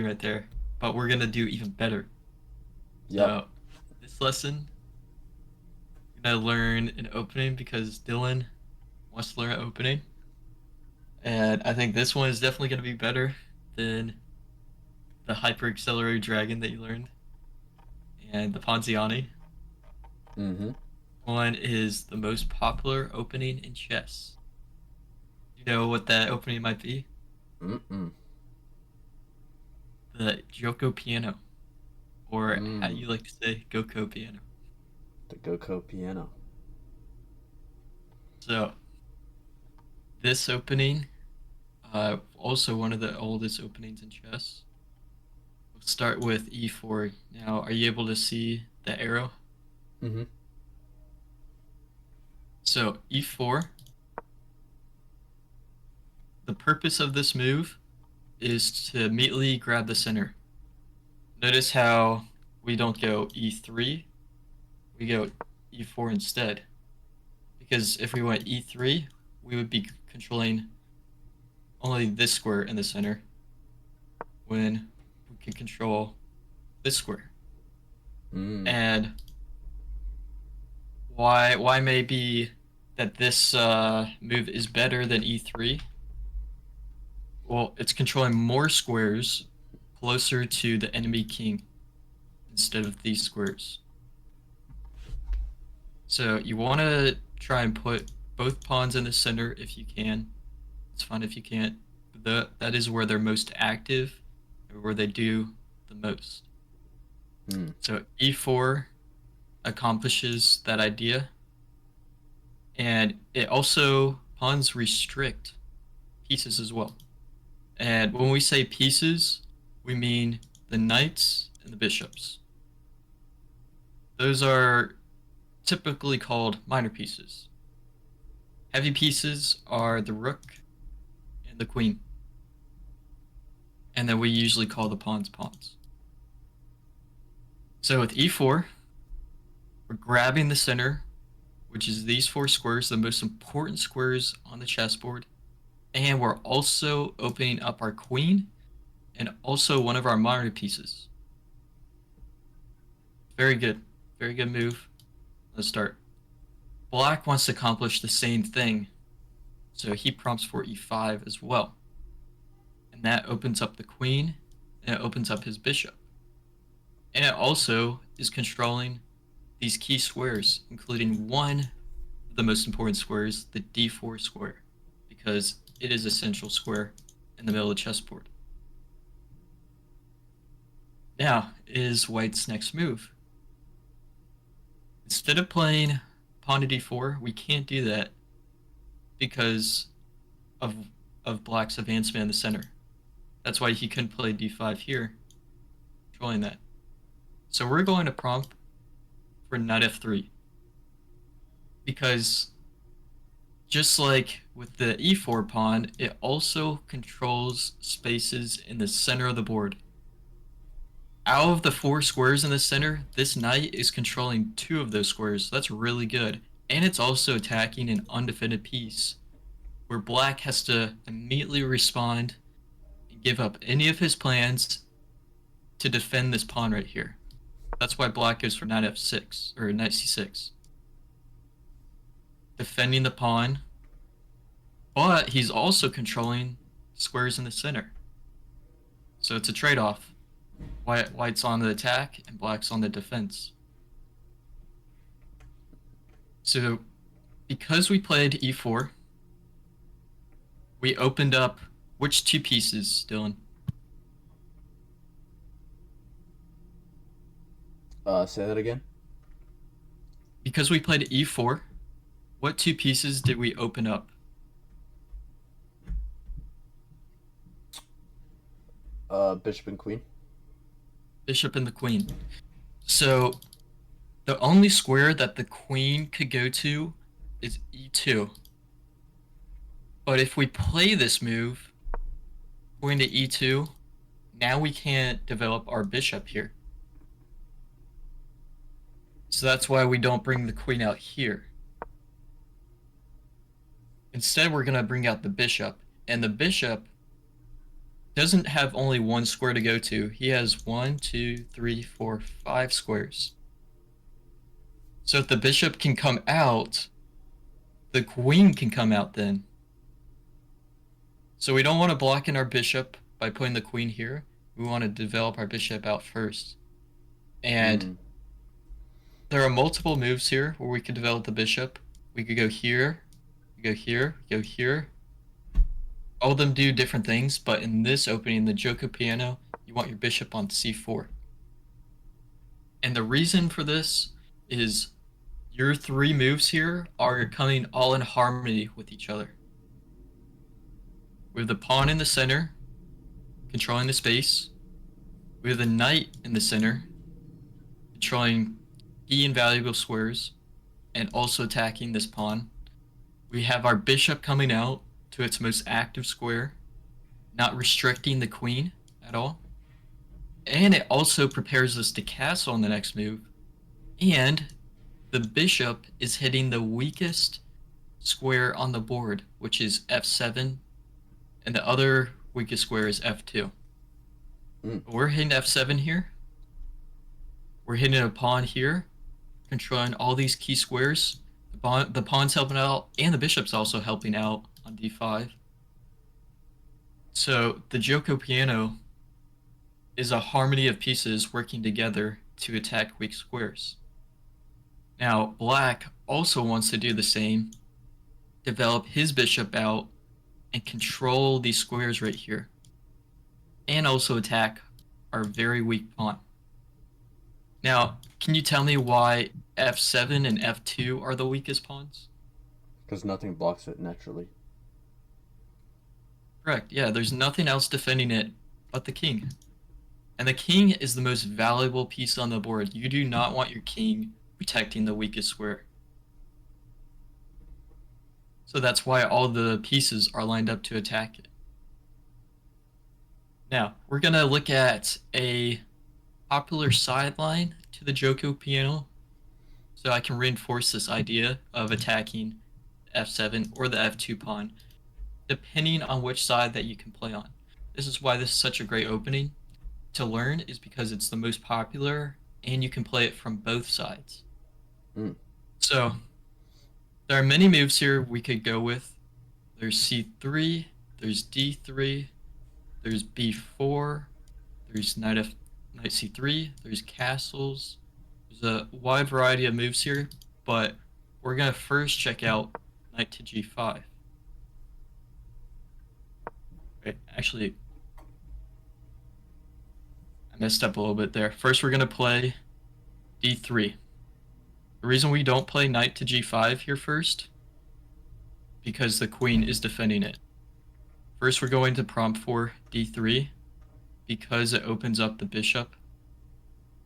right there, but we're gonna do even better. Yep. So this lesson, we're gonna learn an opening because Dylan wants to learn an opening, and I think this one is definitely gonna be better than the hyper accelerated dragon that you learned and the Ponziani. Mm-hmm. One is the most popular opening in chess. You know what that opening might be? Mm-mm. The Giuoco piano, or how Mm. you like to say, Goko piano. The Giuoco piano. So this opening, also one of the oldest openings in chess. We'll start with e4. Now, are you able to see the arrow? Mm-hmm. So e4, the purpose of this move is to immediately grab the center. Notice how we don't go e3, we go e4 instead. Because if we went e3, we would be controlling only this square in the center when we can control this square. Mm. And why maybe that this move is better than e3? Well, it's controlling more squares closer to the enemy king instead of these squares. So you want to try and put both pawns in the center if you can. It's fine if you can't. That is where they're most active or where they do the most. Mm. So e4 accomplishes that idea, and it also pawns restrict pieces as well. And when we say pieces, we mean the knights and the bishops. Those are typically called minor pieces. Heavy pieces are the rook and the queen, and then we usually call the pawns pawns. So with e4, we're grabbing the center, which is these four squares, the most important squares on the chessboard, and we're also opening up our queen and also one of our minor pieces. Very good. Very good move. Let's start. Black wants to accomplish the same thing, so he prompts for e5 as well. And that opens up the queen, and it opens up his bishop. And it also is controlling these key squares, including one of the most important squares, the d4 square, because it is a central square in the middle of the chessboard. Now is white's next move. Instead of playing pawn to d4, we can't do that because of black's advancement in the center. That's why he couldn't play d5 here, controlling that. So we're going to prompt for knight f3 because just like with the e4 pawn, it also controls spaces in the center of the board. Out of the four squares in the center, this knight is controlling two of those squares. So that's really good. And it's also attacking an undefended piece, where black has to immediately respond and give up any of his plans to defend this pawn right here. That's why black goes for knight f6, or knight c6. Defending the pawn, but he's also controlling squares in the center. So it's a trade-off. White's on the attack and black's on the defense. So because we played e4, we opened up which two pieces, Dylan? Say that again. Because we played e4, what two pieces did we open up? Bishop and queen. Bishop and the queen. So the only square that the queen could go to is e2. But if we play this move, going to e2, now we can't develop our bishop here. So that's why we don't bring the queen out here. Instead, we're going to bring out the bishop. And the bishop doesn't have only one square to go to. He has 5 So if the bishop can come out, the queen can come out then. So we don't want to block in our bishop by putting the queen here. We want to develop our bishop out first. And Mm. there are multiple moves here where we could develop the bishop. We could go here, go here, go here. All of them do different things, but in this opening, the Giuoco piano, you want your bishop on c4. And the reason for this is your 3 moves here are coming all in harmony with each other. We have the pawn in the center, controlling the space. We have the knight in the center, controlling key and valuable squares, and also attacking this pawn. We have our bishop coming out to its most active square, not restricting the queen at all. And it also prepares us to castle on the next move. And the bishop is hitting the weakest square on the board, which is f7, and the other weakest square is f2. We're hitting f7 here. We're hitting a pawn here, controlling all these key squares. The pawn's helping out, and the bishop's also helping out on d5. So the Giuoco piano is a harmony of pieces working together to attack weak squares. Now, black also wants to do the same, develop his bishop out, and control these squares right here, and also attack our very weak pawn. Now, can you tell me why f7 and f2 are the weakest pawns? Because nothing blocks it naturally. Correct, yeah, there's nothing else defending it but the king. And the king is the most valuable piece on the board. You do not want your king protecting the weakest square. So that's why all the pieces are lined up to attack it. Now, we're going to look at a popular sideline to the Giuoco piano, so I can reinforce this idea of attacking f7 or the f2 pawn, depending on which side that you can play on. This is why this is such a great opening to learn, is because it's the most popular and you can play it from both sides. So there are many moves here we could go with. There's c3, there's d3, there's b4, there's knight c3, there's castles. There's a wide variety of moves here, but we're going to first check out knight to g5. Wait, actually, I messed up a little bit there. First, we're going to play d3. The reason we don't play knight to g5 here first, because the queen is defending it. First, we're going to prompt for d3, because it opens up the bishop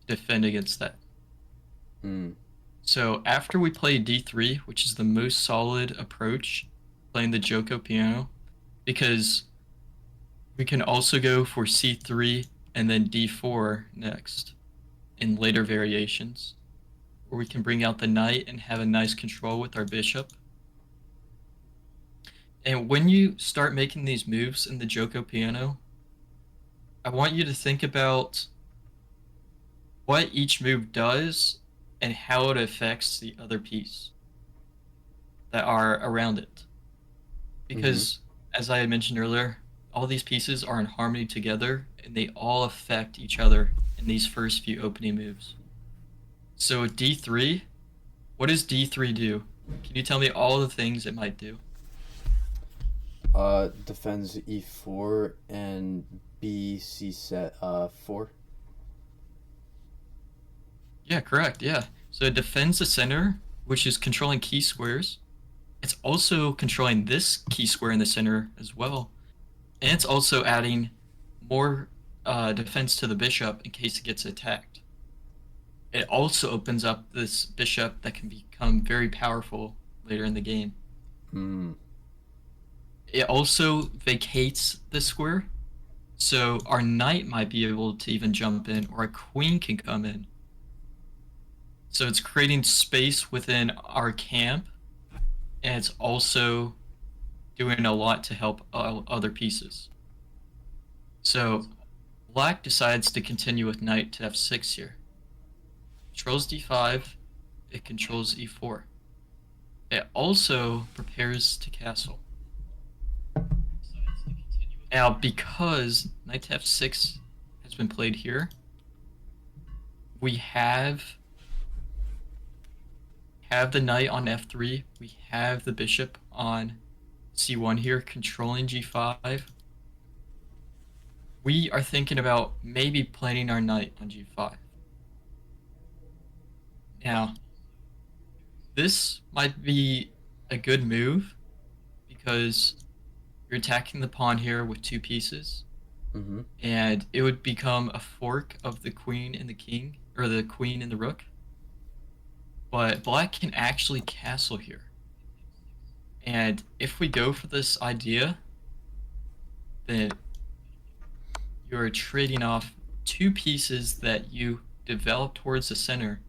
to defend against that. So after we play d3, which is the most solid approach, playing the Giuoco piano, because we can also go for c3 and then d4 next in later variations, where we can bring out the knight and have a nice control with our bishop. And when you start making these moves in the Giuoco piano, I want you to think about what each move does and how it affects the other piece that are around it. Because, as I had mentioned earlier, all these pieces are in harmony together, and they all affect each other in these first few opening moves. So d3, what does d3 do? Can you tell me all the things it might do? Defends e4 and bc set 4. Yeah, correct, yeah. So it defends the center, which is controlling key squares. It's also controlling this key square in the center as well. And it's also adding more defense to the bishop in case it gets attacked. It also opens up this bishop that can become very powerful later in the game. It also vacates the square, so our knight might be able to even jump in, or a queen can come in. So it's creating space within our camp, and it's also doing a lot to help other pieces. So black decides to continue with knight to f6 here. Controls d5, it controls e4. It also prepares to castle. Now, because knight to f6 has been played here, we have the knight on f3. We have the bishop on c1 here, controlling g5. We are thinking about maybe planting our knight on g5. Now, this might be a good move because you're attacking the pawn here with two pieces, Mm-hmm. and it would become a fork of the queen and the king, or the queen and the rook. But black can actually castle here. And if we go for this idea, then you're trading off two pieces that you develop towards the center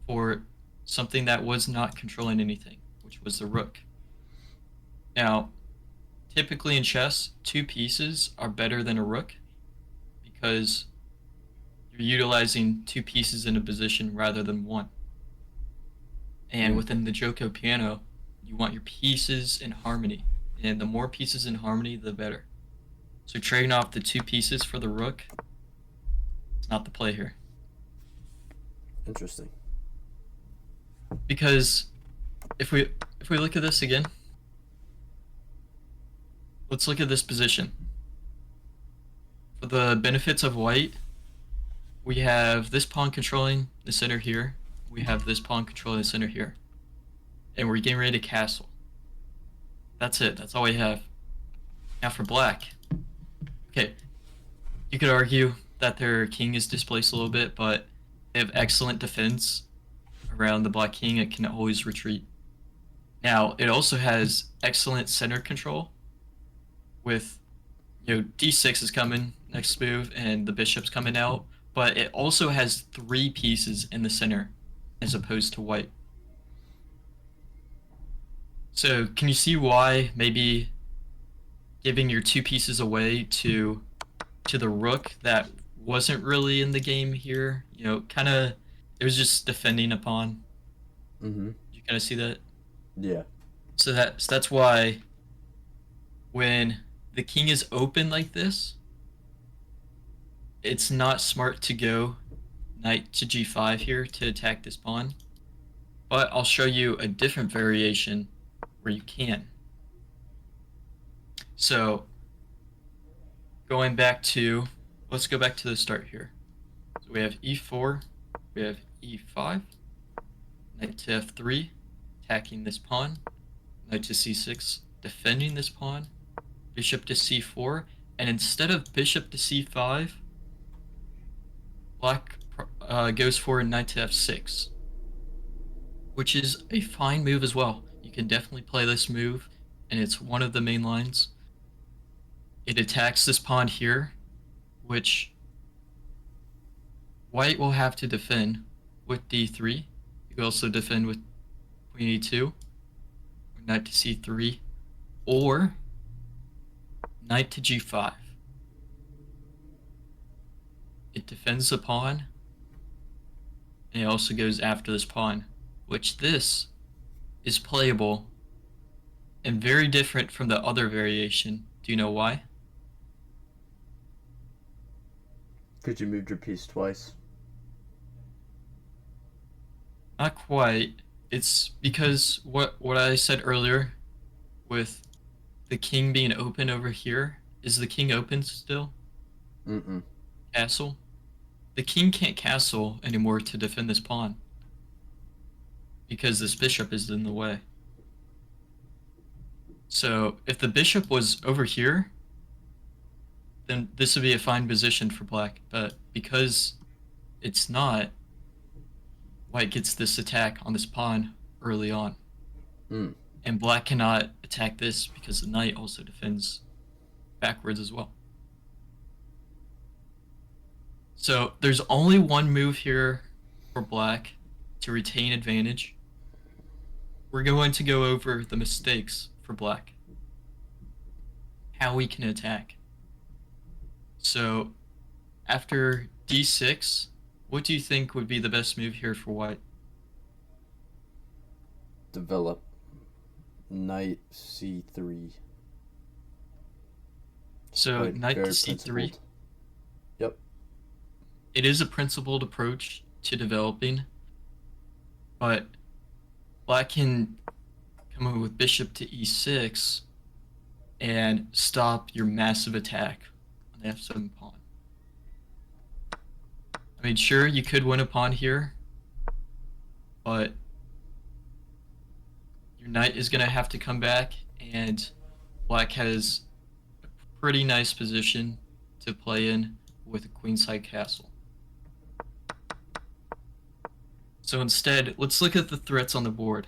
for something that was not controlling anything, which was the rook. Now, typically in chess, two pieces are better than a rook because you're utilizing two pieces in a position rather than one. And Mm. within the Giuoco piano, you want your pieces in harmony. And the more pieces in harmony, the better. So trading off the two pieces for the rook is not the play here. Interesting. Because if we look at this again, let's look at this position. For the benefits of white, we have this pawn controlling the center here. We have this pawn controlling the center here. And we're getting ready to castle. That's it. That's all we have. Now for black. Okay, you could argue that their king is displaced a little bit, but they have excellent defense around the black king. It can always retreat. Now, it also has excellent center control with, d6 is coming next move and the bishop's coming out, but it also has three pieces in the center as opposed to white. So, can you see why maybe giving your two pieces away to the rook that wasn't really in the game here? Kind of it was just defending a pawn. Mm-hmm. You kind of see that. Yeah. So that's why when the king is open like this, it's not smart to go knight to g5 here to attack this pawn. But I'll show you a different variation where you can. So let's go back to the start here. So we have e4, we have e5, knight to f3, attacking this pawn, knight to c6, defending this pawn, bishop to c4, and instead of bishop to c5, black goes for knight to f6, which is a fine move as well. You can definitely play this move, and it's one of the main lines. It attacks this pawn here, which white will have to defend with d3. You can also defend with queen e2, or knight to c3, or knight to g5. It defends the pawn, and it also goes after this pawn, which this is playable and very different from the other variation. Do you know why? Because you moved your piece twice. Not quite. It's because what I said earlier with the king being open over here. Is the king open still? Mm-mm. Castle? The king can't castle anymore to defend this pawn because this bishop is in the way. So if the bishop was over here, then this would be a fine position for black. But because it's not, white gets this attack on this pawn early on. Mm. And black cannot attack this because the knight also defends backwards as well. So there's only one move here for black to retain advantage. We're going to go over the mistakes for black. How we can attack. So after d6, what do you think would be the best move here for white? Develop knight c3. So Quite knight to very c3. principled. Yep. It is a principled approach to developing, but black can come in with bishop to e6 and stop your massive attack on the f7 pawn. I mean, sure, you could win a pawn here, but your knight is going to have to come back, and black has a pretty nice position to play in with a queenside castle. So instead, let's look at the threats on the board.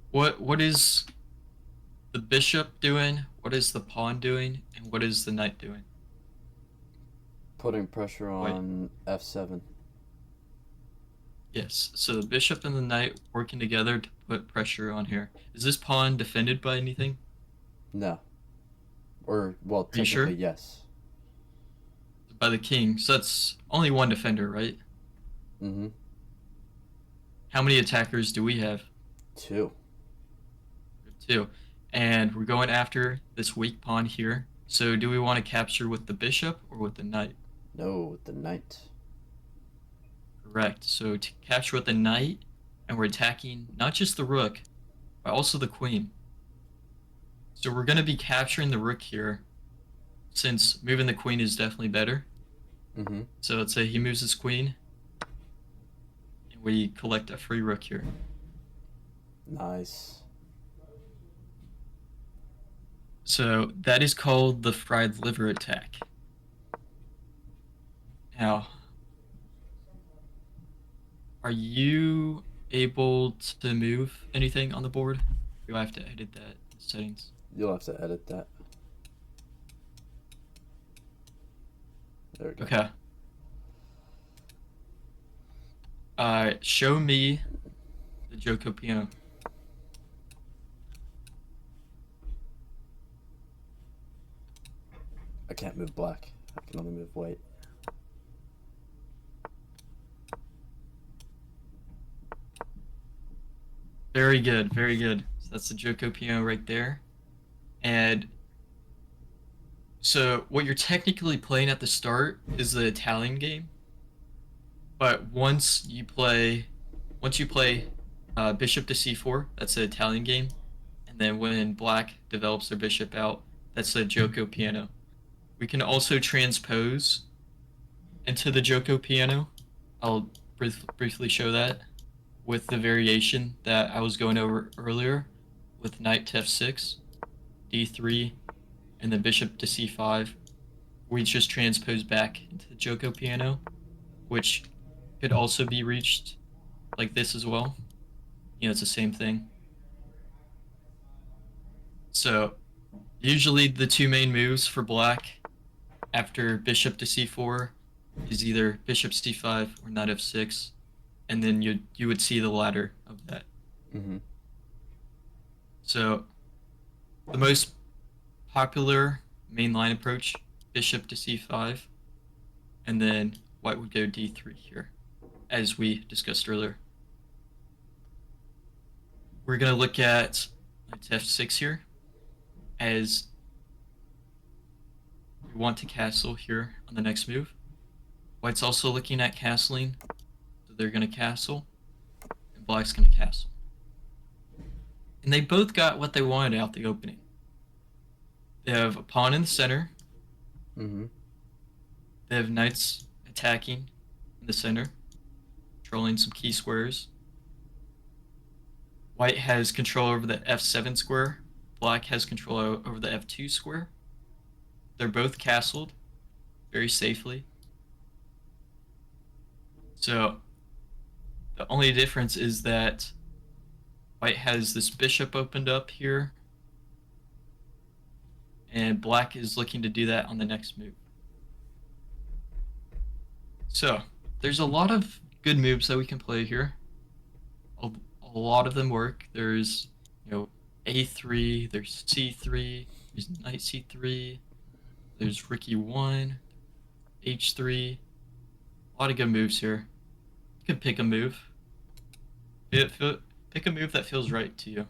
What is the bishop doing? What is the pawn doing? And what is the knight doing? Putting pressure Wait, on f7. yes. So the bishop and the knight working together to put pressure on here. Is this pawn defended by anything? No. Or, well, Are you technically, sure? yes. By the king. So that's only one defender, right? Mm-hmm. How many attackers do we have? 2. We have two. And we're going after this weak pawn here. So do we want to capture with the bishop or with the knight? No, with the knight. Correct. So to capture with the knight, and we're attacking not just the rook, but also the queen. So we're going to be capturing the rook here, since moving the queen is definitely better. Mm-hmm. So let's say he moves his queen, and we collect a free rook here. Nice. So that is called the fried liver attack. Now, are you able to move anything on the board? Do I have to edit that in settings? You'll have to edit that. There we go. Okay. Show me the Giuoco piano. I can't move black. I can only move white. Very good, very good. So that's the Giuoco piano right there. And so what you're technically playing at the start is the Italian game, but once you play bishop to c4, that's the Italian game, and then when black develops their bishop out, that's the Giuoco piano. We can also transpose into the Giuoco piano. I'll briefly show that with the variation that I was going over earlier with knight to f6, d3, and then bishop to c5. We just transpose back into the Giuoco piano, which could also be reached like this as well. You know, it's the same thing. So usually the two main moves for black after bishop to c4 is either bishop c5 or knight f6, and then you would see the ladder of that. Mm-hmm. So the most popular mainline approach, bishop to c5, and then white would go d3 here, as we discussed earlier. We're going to look at knight to f6 here, as we want to castle here on the next move. White's also looking at castling, so they're going to castle, and black's going to castle. And they both got what they wanted out the opening. They have a pawn in the center. Mm-hmm. They have knights attacking in the center, controlling some key squares. White has control over the f7 square. Black has control over the f2 square. They're both castled very safely. So the only difference is that white has this bishop opened up here, and black is looking to do that on the next move. So there's a lot of good moves that we can play here. A lot of them work. There's, a3, there's c3, there's knight c3, There's Ricky 1, H3. A lot of good moves here. You could pick a move. Pick a move that feels right to you.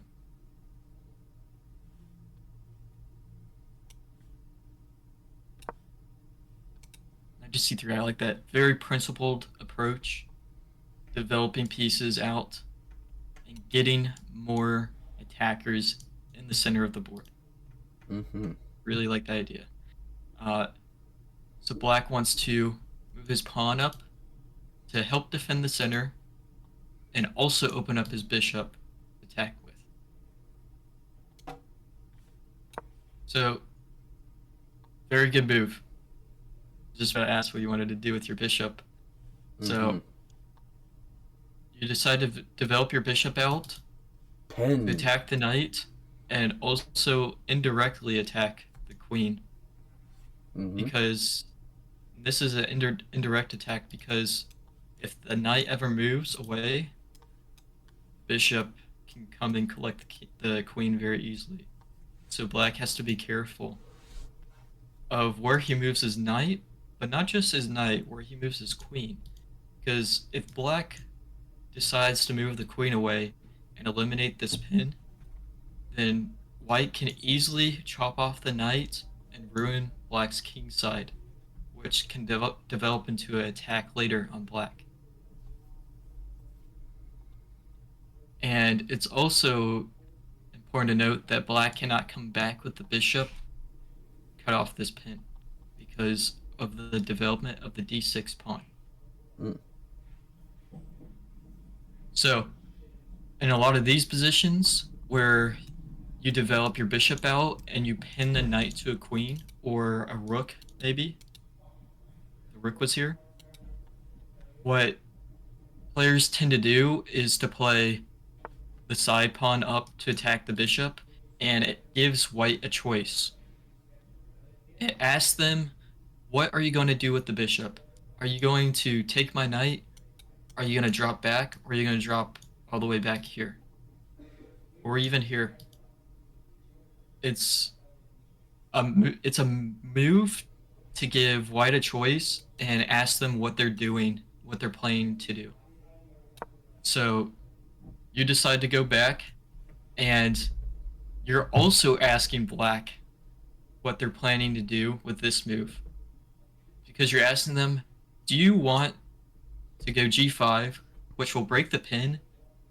I just see through. I like that very principled approach, developing pieces out and getting more attackers in the center of the board. Mm-hmm. Really like that idea. Uh, so black wants to move his pawn up to help defend the center and also open up his bishop to attack with. So, very good move. Just about to ask what you wanted to do with your bishop. Mm-hmm. So, you decide to develop your bishop out to Pen. attack the knight and also indirectly attack the queen Mm-hmm. because this is an indirect attack because if the knight ever moves away, bishop can come and collect the queen very easily. So black has to be careful of where he moves his knight, but not just his knight, where he moves his queen. Because if black decides to move the queen away and eliminate this pin, then white can easily chop off the knight and ruin black's king side, which can develop into an attack later on black. And it's also important to note that black cannot come back with the bishop, cut off this pin, because of the development of the d6 pawn. Mm. So, in a lot of these positions where you develop your bishop out and you pin the knight to a queen or a rook, maybe the rook was here, what players tend to do is to play the side pawn up to attack the bishop, and it gives white a choice. It asks them, what are you going to do with the bishop? Are you going to take my knight? Are you going to drop back? Or are you going to drop all the way back here? Or even here? It's it's a move to give white a choice and ask them what they're doing, what they're planning to do. So you decide to go back, and you're also asking black what they're planning to do with this move. Because you're asking them, do you want to go g5, which will break the pin,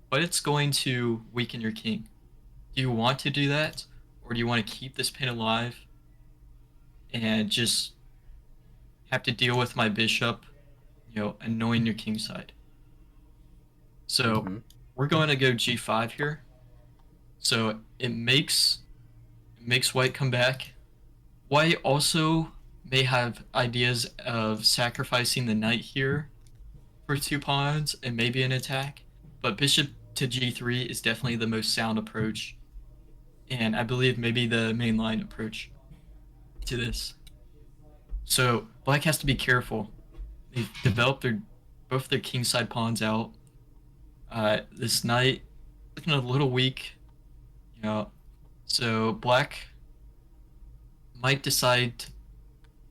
but it's going to weaken your king? Do you want to do that? Or do you want to keep this pin alive and just have to deal with my bishop, annoying your king side? So Mm-hmm. we're going to go g5 here. So it makes white come back. White also may have ideas of sacrificing the knight here for 2 pawns and maybe an attack, but bishop to g3 is definitely the most sound approach, and I believe maybe the mainline approach to this. So black has to be careful. They've developed both their kingside pawns out. This knight looking a little weak, you know. So black might decide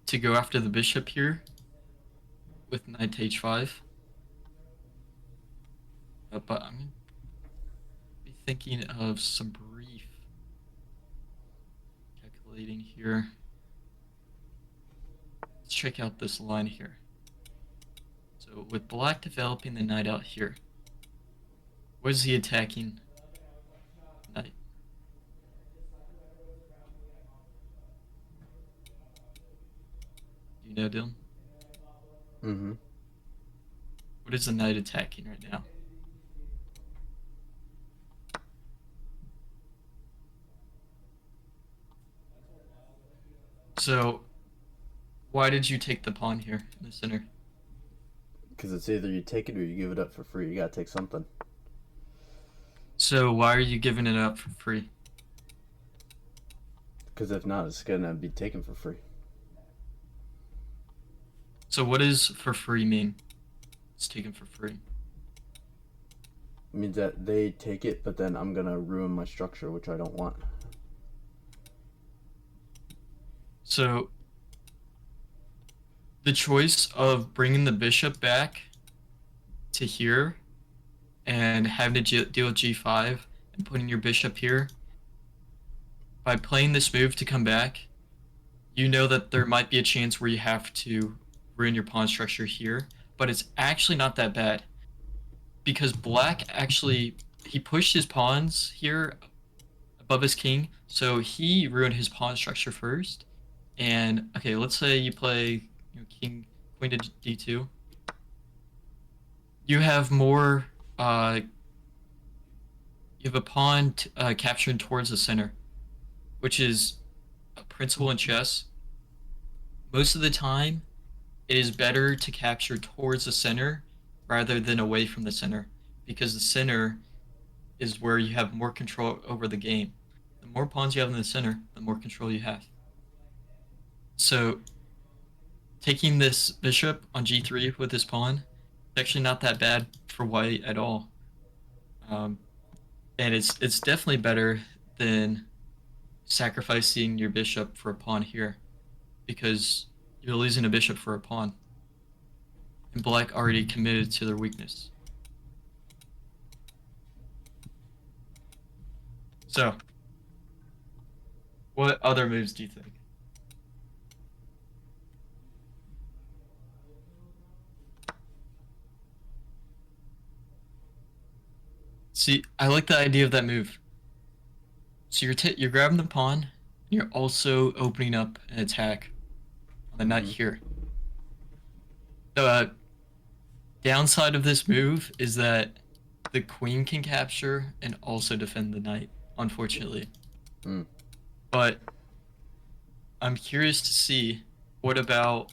to go after the bishop here with knight to h5. But I'm gonna be thinking of some brief calculating here. Let's check out this line here. So with black developing the knight out here, what is he attacking? Knight. Do you know, Dylan? Mm-hmm. What is the knight attacking right now? So why did you take the pawn here in the center? Because it's either you take it or you give it up for free. You gotta take something. So why are you giving it up for free? Because if not, it's gonna be taken for free. So what does for free mean? It's taken for free. It means that they take it, but then I'm gonna ruin my structure, which I don't want. So The choice of bringing the bishop back to here and having to deal with g5 and putting your bishop here, by playing this move to come back, you know that there might be a chance where you have to ruin your pawn structure here, but it's actually not that bad because black actually he pushed his pawns here above his king, so he ruined his pawn structure first. And okay, let's say you play king queen to d2. You have more. You have a pawn captured towards the center, which is a principle in chess. Most of the time, it is better to capture towards the center rather than away from the center because the center is where you have more control over the game. The more pawns you have in the center, the more control you have. So taking this bishop on g3 with this pawn is actually not that bad for white at all. Um, and it's definitely better than sacrificing your bishop for a pawn here because you're losing a bishop for a pawn. And black already committed to their weakness. So, what other moves do you think? See, I like the idea of that move. So you're grabbing the pawn, and you're also opening up an attack on the knight here. The downside of this move is that the queen can capture and also defend the knight, unfortunately. Mm. But I'm curious to see what about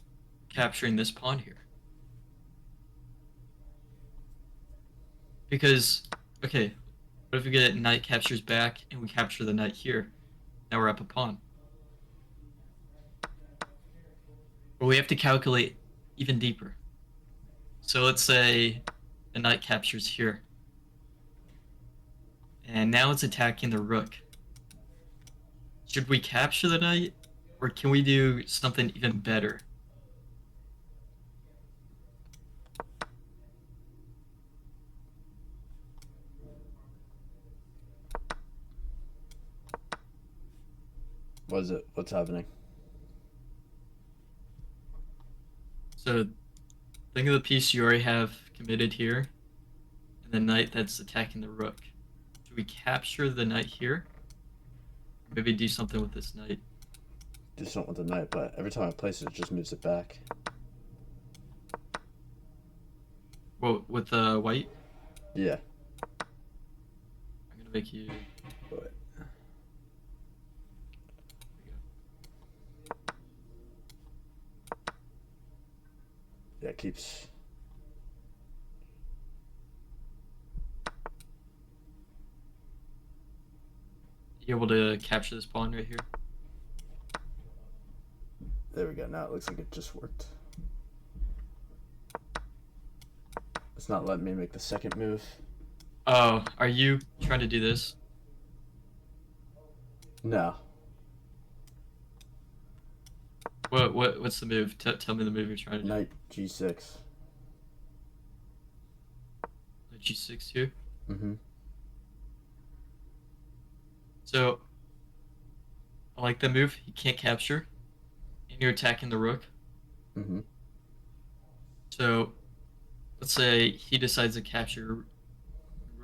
capturing this pawn here? Because, okay, what if we get knight captures back and we capture the knight here? Now we're up a pawn. But we have to calculate even deeper. So let's say the knight captures here. And now it's attacking the rook. Should we capture the knight? Or can we do something even better? What is it? What's happening? So think of the piece you already have committed here. And the knight that's attacking the rook. Should we capture the knight here? Or maybe do something with this knight? Do something with the knight, but every time I place it, it just moves it back. Well, with white? Yeah. I'm gonna make you. But yeah, it keeps. You able to capture this pawn right here? There we go. Now it looks like it just worked. It's not letting me make the second move. Oh, are you trying to do this? No. What's the move? Tell me the move you're trying to do. Knight g6. G6 here. Mm-hmm. So I like the move. You can't capture, and you're attacking the rook. Mm-hmm. So let's say he decides to capture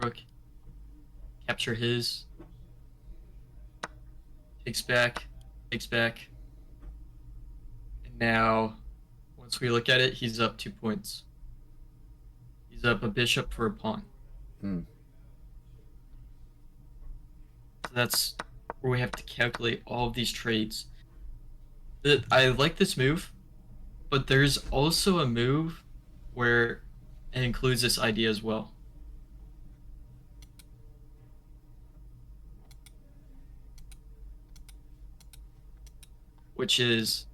rook, capture his, takes back, takes back, and now once we look at it, he's up 2 points. He's up a bishop for a pawn. Hmm. So that's where we have to calculate all of these trades. I like this move, but there's also a move where it includes this idea as well. Which is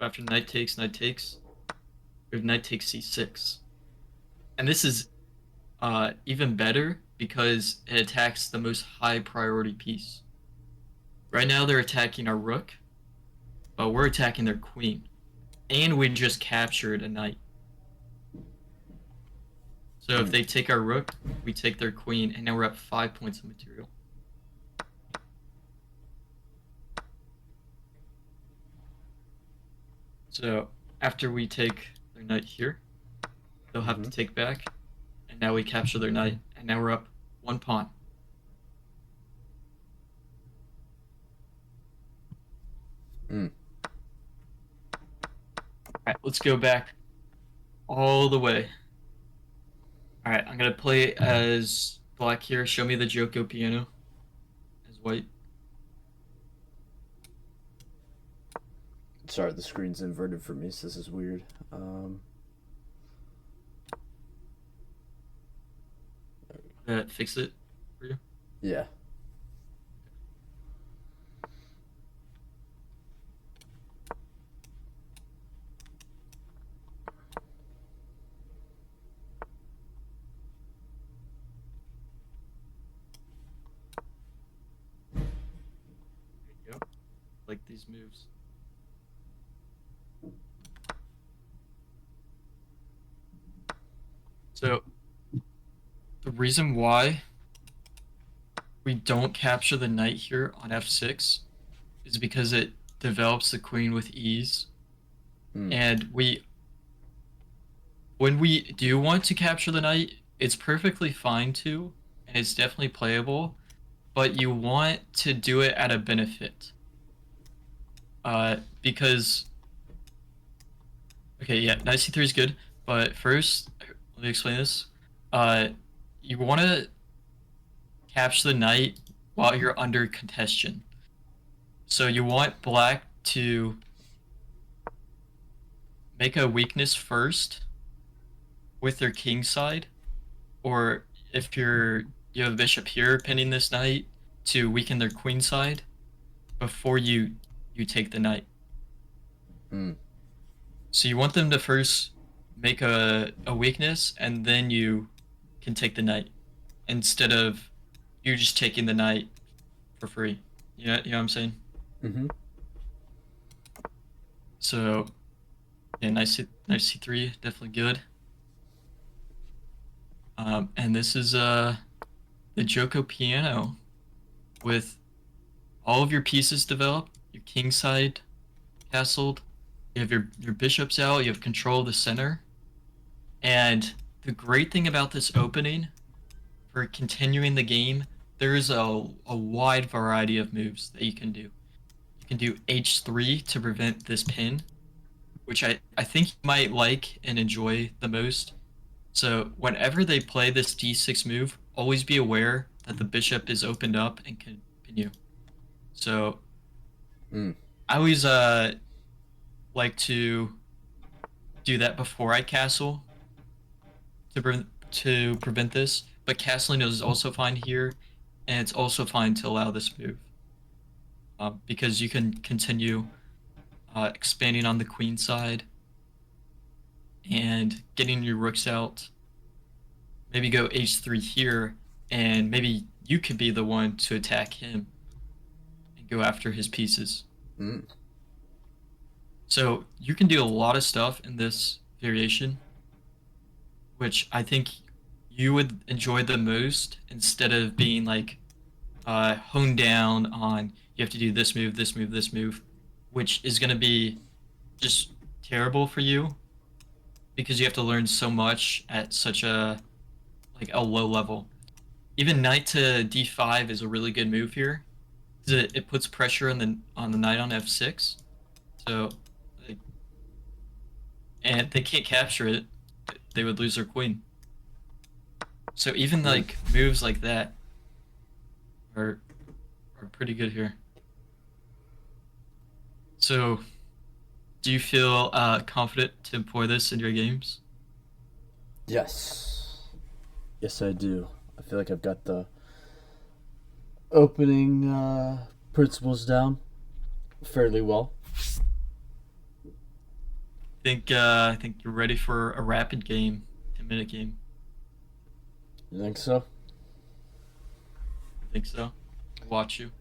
after knight takes, we have knight takes c6. And this is even better because it attacks the most high priority piece. Right now they're attacking our rook, but we're attacking their queen. And we just captured a knight. So if Mm. they take our rook, we take their queen, and now we're up 5 points of material. So after we take their knight here, they'll have to take back, and now we capture their knight, and now we're up 1 pawn. Mm. Alright, let's go back all the way. Alright, I'm gonna play as black here. Show me the Giuoco piano as white. Sorry, the screen's inverted for me, so this is weird. Fix it for you. Yeah. There you go. Like these moves. So the reason why we don't capture the knight here on f6 is because it develops the queen with ease. Mm. And when we do want to capture the knight, it's perfectly fine to, and it's definitely playable, but you want to do it at a benefit. Because, okay, yeah, knight c3 is good, but first, let me explain this. You want to capture the knight while you're under contention. So you want black to make a weakness first with their king side, or if you have a bishop here pinning this knight to weaken their queen side before you take the knight. Mm. So you want them to first make a weakness, and then you can take the knight instead of you just taking the knight for free. You know what I'm saying? Mm-hmm. So yeah, knight c3, definitely good. And this is the Giuoco piano with all of your pieces developed, your king side castled, you have your bishops out, you have control of the center. And the great thing about this opening for continuing the game, there is a wide variety of moves that you can do. You can do h3 to prevent this pin, which I think you might like and enjoy the most. So whenever they play this d6 move, always be aware that the bishop is opened up and can pin you. So Mm. I always like to do that before I castle to prevent this. But castling is also fine here, and it's also fine to allow this move because you can continue expanding on the queen side and getting your rooks out. Maybe go h3 here, and maybe you could be the one to attack him and go after his pieces. Mm. So you can do a lot of stuff in this variation, which I think you would enjoy the most instead of being like honed down on you have to do this move, this move, this move, which is going to be just terrible for you because you have to learn so much at such a low level. Even knight to d5 is a really good move here because it puts pressure on the knight on f6. So, like, and they can't capture it; they would lose their queen. So even Mm. like moves like that are pretty good here. So, do you feel confident to employ this in your games? Yes. Yes, I do. I feel like I've got the opening principles down fairly well. I think you're ready for a rapid game, 10-minute game. You think so? I think so. Watch you.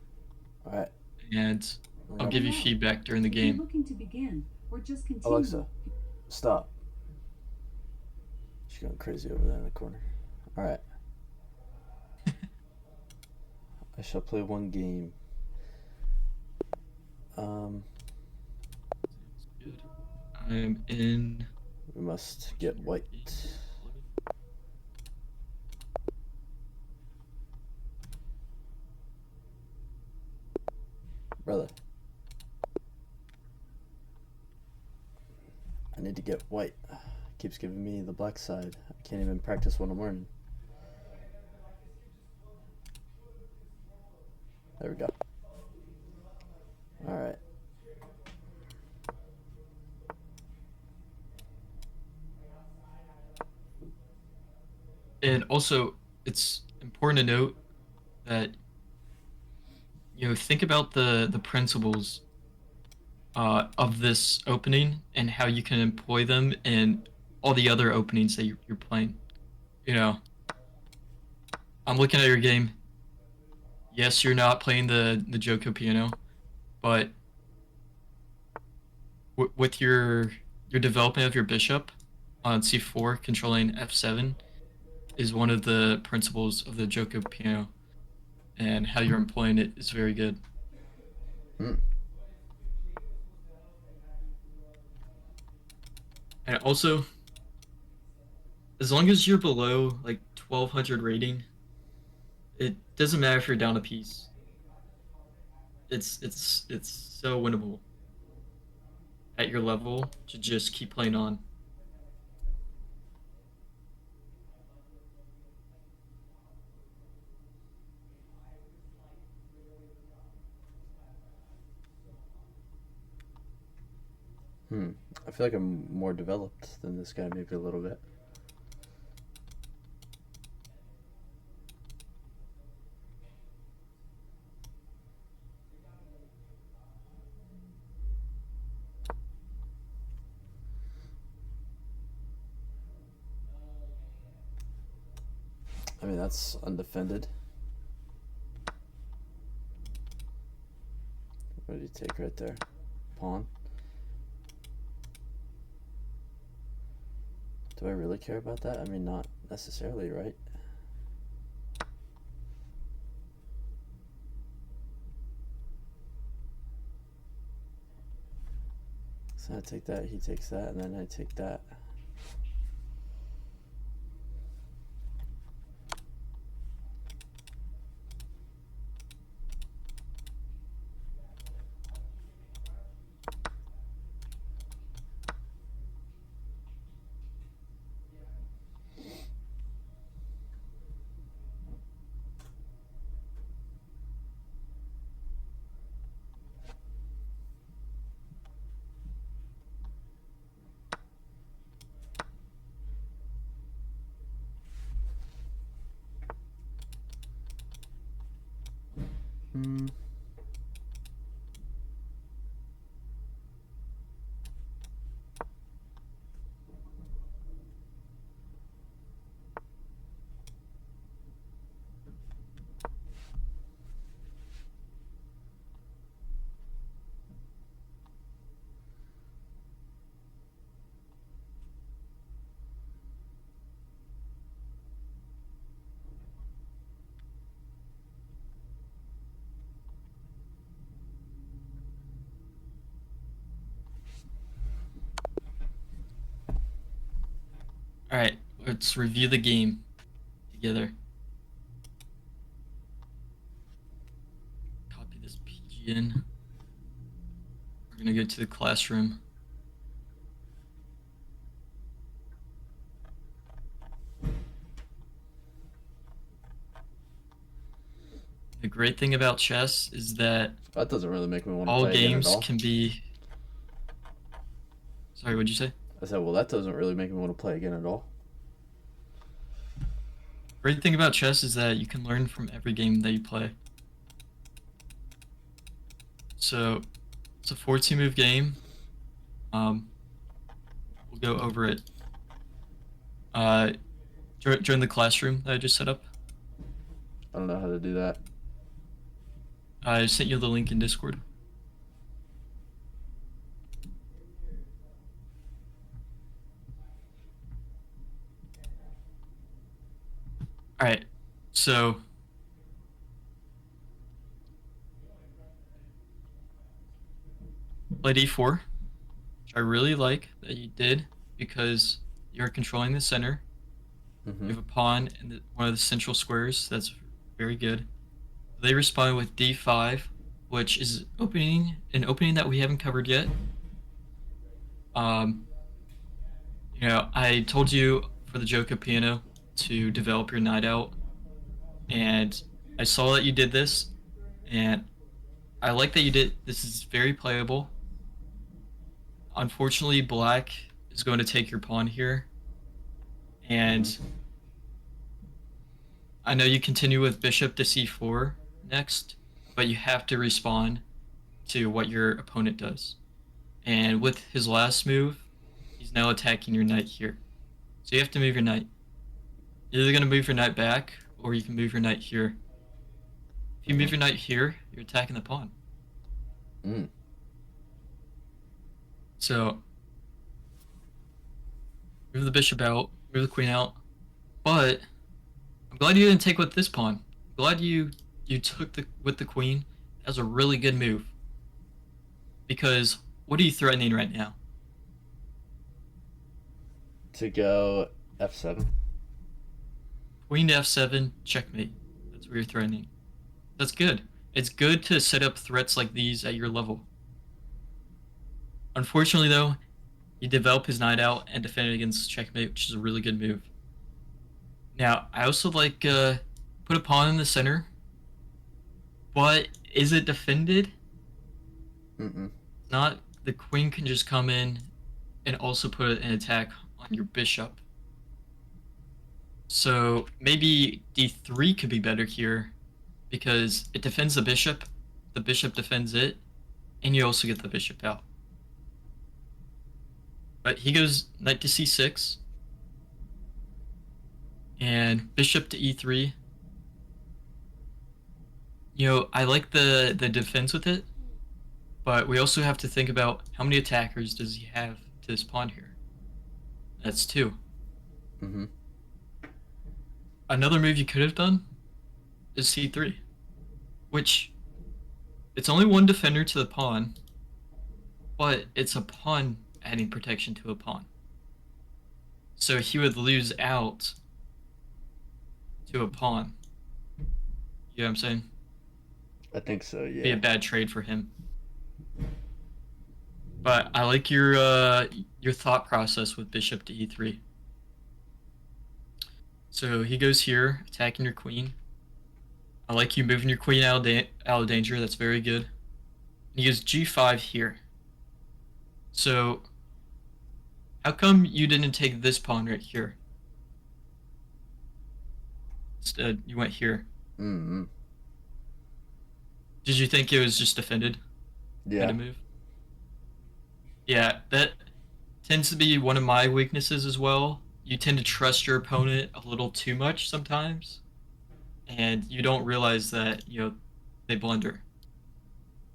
All right. and I'll Yep. give you feedback during the If you're game. looking to begin or just continue. Alexa, stop. She's going crazy over there in the corner. All right. I shall play one game. Good. I'm in. We must get white. Brother. I need to get white. Keeps giving me the black side. I can't even practice what I'm learning. There we go. Alright. And also, it's important to note that think about the principles of this opening and how you can employ them in all the other openings that you're playing. You know, I'm looking at your game. Yes, you're not playing the Giuoco piano, but with your development of your bishop on c4 controlling f7 is one of the principles of the Giuoco piano, and how you're employing it is very good. Hmm. And also, as long as you're below like 1200 rating, it doesn't matter if you're down a piece. It's so winnable at your level to just keep playing on. I feel like I'm more developed than this guy, maybe a little bit. I mean, that's undefended. What do you take right there? Pawn. Do I really care about that? I mean, not necessarily, right? So I take that, he takes that, and then I take that. Hmm. All right, let's review the game together. Copy this PG in. We're gonna go to the classroom. The great thing about chess is that That doesn't really make me want to all play again at games all. can be. Sorry, what'd you say? I said, well, that doesn't really make me want to play again at all. Great thing about chess is that you can learn from every game that you play. So it's a 14 move game. We'll go over it. Join the classroom that I just set up. I don't know how to do that. I sent you the link in Discord. All right, so played e4, which I really like that you did because you're controlling the center. Mm-hmm. You have a pawn in one of the central squares. That's very good. They responded with d5, which is an opening that we haven't covered yet. Um, I told you for the Giuoco piano to develop your knight out, and I saw that you did this, and I like that you did. This is very playable. Unfortunately, black is going to take your pawn here, and I know you continue with bishop to c4 next, but you have to respond to what your opponent does. And with his last move, he's now attacking your knight here. So you have to move your knight. You're either going to move your knight back, or you can move your knight here. If you move your knight here, you're attacking the pawn. Mm. So move the bishop out, move the queen out. But I'm glad you didn't take with this pawn. I'm glad you took with the queen. That was a really good move. Because what are you threatening right now? To go f7. Queen to f7, checkmate. That's what you're threatening. That's good. It's good to set up threats like these at your level. Unfortunately, though, you develop his knight out and defend it against checkmate, which is a really good move. Now, I also like put a pawn in the center, but is it defended? Mm-mm. Not. The queen can just come in and also put an attack on your bishop. So maybe d3 could be better here because it defends the bishop defends it, and you also get the bishop out. But he goes knight to c6, and bishop to e3. I like the defense with it, but we also have to think about how many attackers does he have to this pawn here. That's 2. Mm-hmm. Another move you could have done is c3, which it's only one defender to the pawn, but it's a pawn adding protection to a pawn. So he would lose out to a pawn. You know what I'm saying? I think so, yeah. Be a bad trade for him. But I like your thought process with bishop to e3. So he goes here, attacking your queen. I like you moving your queen out of danger. That's very good. And he goes g5 here. So how come you didn't take this pawn right here? Instead, you went here. Mm-hmm. Did you think it was just defended? Yeah. Kind of move? Yeah, that tends to be one of my weaknesses as well. You tend to trust your opponent a little too much sometimes, and you don't realize that they blunder.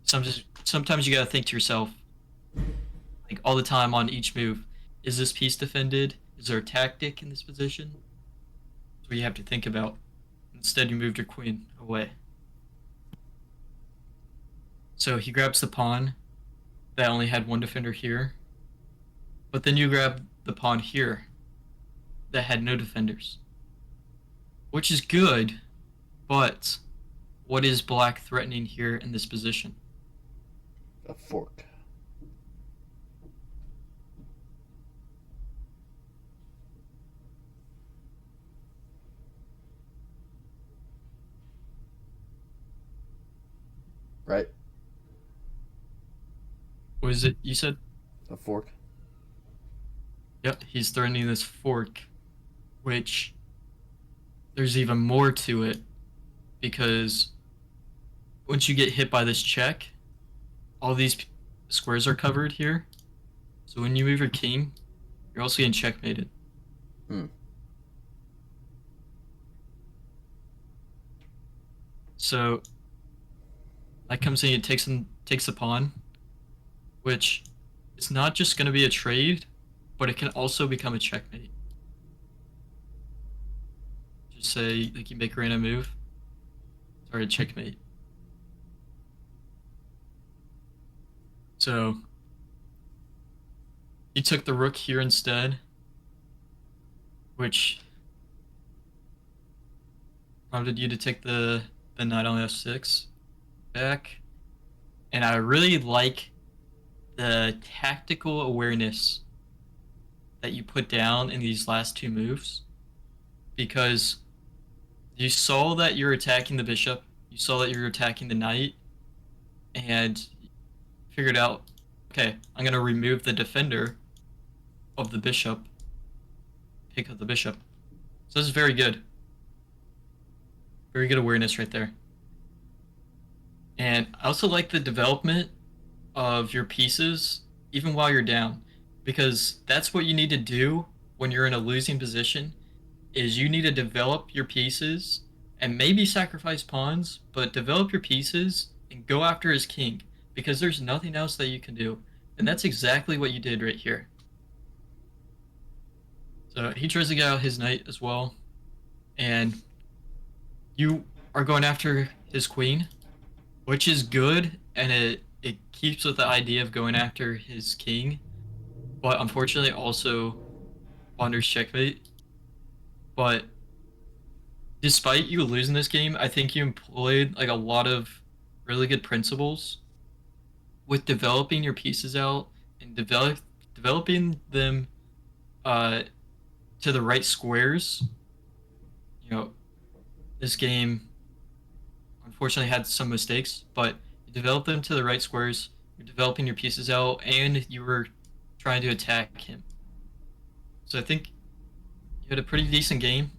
Sometimes you gotta think to yourself, like all the time on each move, is this piece defended? Is there a tactic in this position? That's what you have to think about. Instead, you moved your queen away. So he grabs the pawn that only had one defender here, but then you grab the pawn here that had no defenders, which is good, but what is black threatening here in this position? A fork. Right? What is it you said? A fork. Yep, he's threatening this fork, which there's even more to it because once you get hit by this check, all these squares are covered here. So when you move your king, you're also getting checkmated. Hmm. So Knight comes in, it takes the pawn, which is not just going to be a trade, but it can also become a checkmate. Just say like you make a random move. Sorry, checkmate. So he took the rook here instead, which prompted you to take the knight on f6 back. And I really like the tactical awareness that you put down in these last two moves, because you saw that you're attacking the bishop, you saw that you're attacking the knight, and figured out, okay, I'm going to remove the defender of the bishop, pick up the bishop. So this is very good. Very good awareness right there. And I also like the development of your pieces even while you're down, because that's what you need to do when you're in a losing position, is you need to develop your pieces and maybe sacrifice pawns, but develop your pieces and go after his king, because there's nothing else that you can do. And that's exactly what you did right here. So he tries to get out his knight as well, and you are going after his queen, which is good, and it keeps with the idea of going after his king, but unfortunately also ponders checkmate. But despite you losing this game, I think you employed like a lot of really good principles with developing your pieces out and developing them uh, to the right squares. You know, this game unfortunately had some mistakes, but you developed them to the right squares. You're developing your pieces out, and you were trying to attack him. So I think you had a pretty decent game.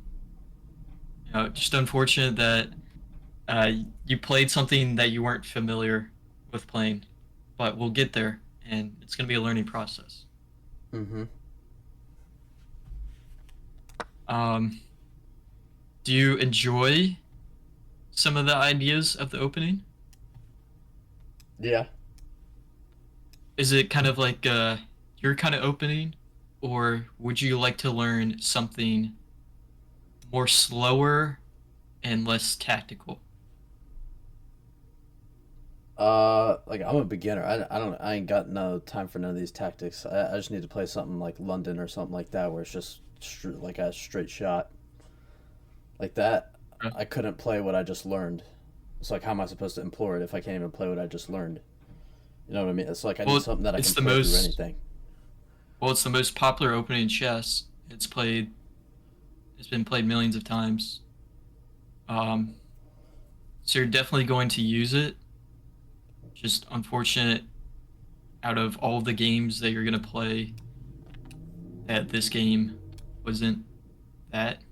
You know, just unfortunate that you played something that you weren't familiar with playing, but we'll get there, and it's going to be a learning process. Mm-hmm. Do you enjoy some of the ideas of the opening? Yeah. Is it kind of like your kind of opening, or would you like to learn something more slower and less tactical? Like I'm a beginner. I ain't got no time for none of these tactics. I just need to play something like London or something like that, where it's just like a straight shot. Like that, Okay. I couldn't play what I just learned. It's like, how am I supposed to implore it if I can't even play what I just learned? You know what I mean? It's like I need Well, something that I it's can the play through most anything. well, it's the most popular opening in chess. It's played. It's been played millions of times. Um, so you're definitely going to use it. Just unfortunate, out of all the games that you're gonna play, that this game wasn't that.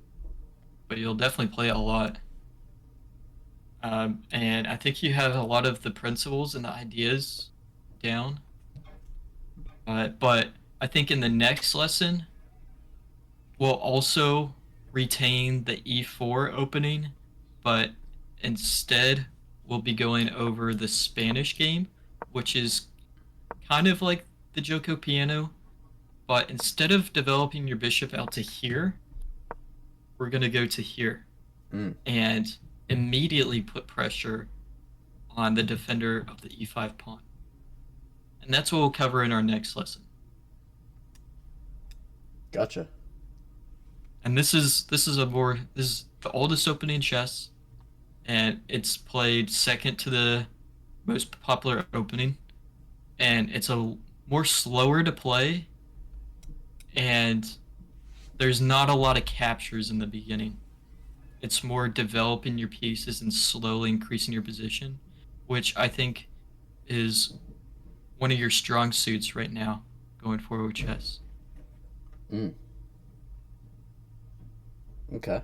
But you'll definitely play it a lot. And I think you have a lot of the principles and the ideas down. But I think in the next lesson, we'll also retain the e4 opening, but instead we'll be going over the Spanish game, which is kind of like the Giuoco piano, but instead of developing your bishop out to here, we're going to go to here Mm, and immediately put pressure on the defender of the e5 pawn. And that's what we'll cover in our next lesson. gotcha. And this is the oldest opening in chess, and it's played second to the most popular opening, and it's a more slower to play, and there's not a lot of captures in the beginning. It's more developing your pieces and slowly increasing your position, which I think is one of your strong suits right now going forward with chess. Mm, okay.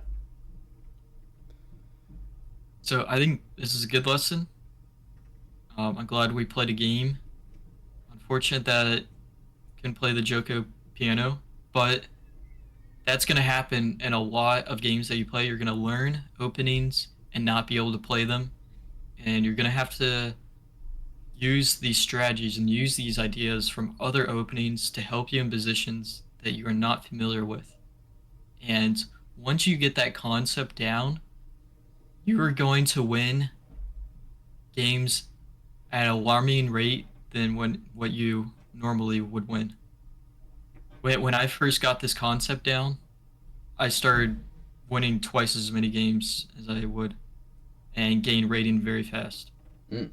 So I think this is a good lesson. I'm glad we played a game. Unfortunate that it couldn't play the Giuoco piano, but that's going to happen in a lot of games that you play. You're going to learn openings and not be able to play them, and you're going to have to use these strategies and use these ideas from other openings to help you in positions that you are not familiar with. And once you get that concept down, you are going to win games at an alarming rate than what you normally would win. When I first got this concept down, I started winning twice as many games as I would and gain rating very fast. Mm.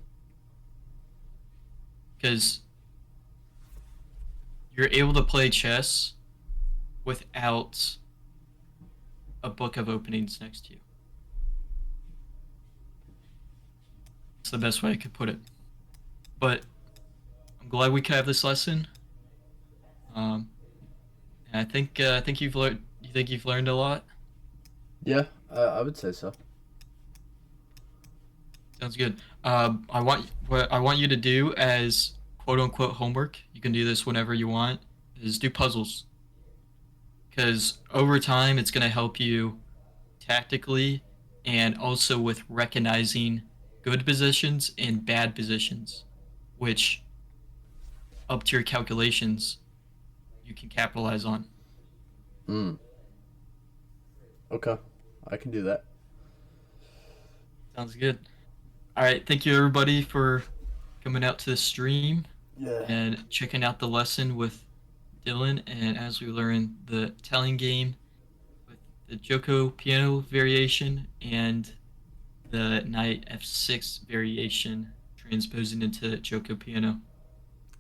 Because you're able to play chess without a book of openings next to you. It's the best way I could put it. But I'm glad we could have this lesson. Um, and I think you've learned. You think you've learned a lot? Yeah, I would say so. Sounds good. I want what I want you to do as quote unquote homework. You can do this whenever you want. Is do puzzles because over time it's going to help you tactically and also with recognizing good positions and bad positions, which up to your calculations you can capitalize on. Mm. Okay, I can do that. Sounds good. All right, thank you everybody for coming out to the stream Yeah. and checking out the lesson with Dylan. And as we learn the Italian game with the Giuoco piano variation and the knight f6 variation transposing into Giuoco piano.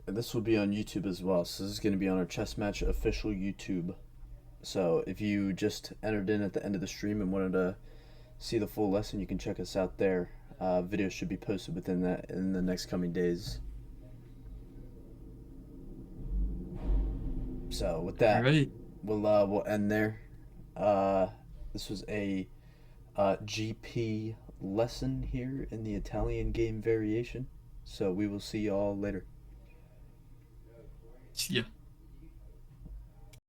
And this will be on YouTube as well. So this is going to be on our Chess Match official YouTube. So if you just entered in at the end of the stream and wanted to see the full lesson, you can check us out there. Videos should be posted within that in the next coming days. So with All that, right. we'll end there. This was a GP lesson here in the Italian game variation. So we will see y'all later. See ya.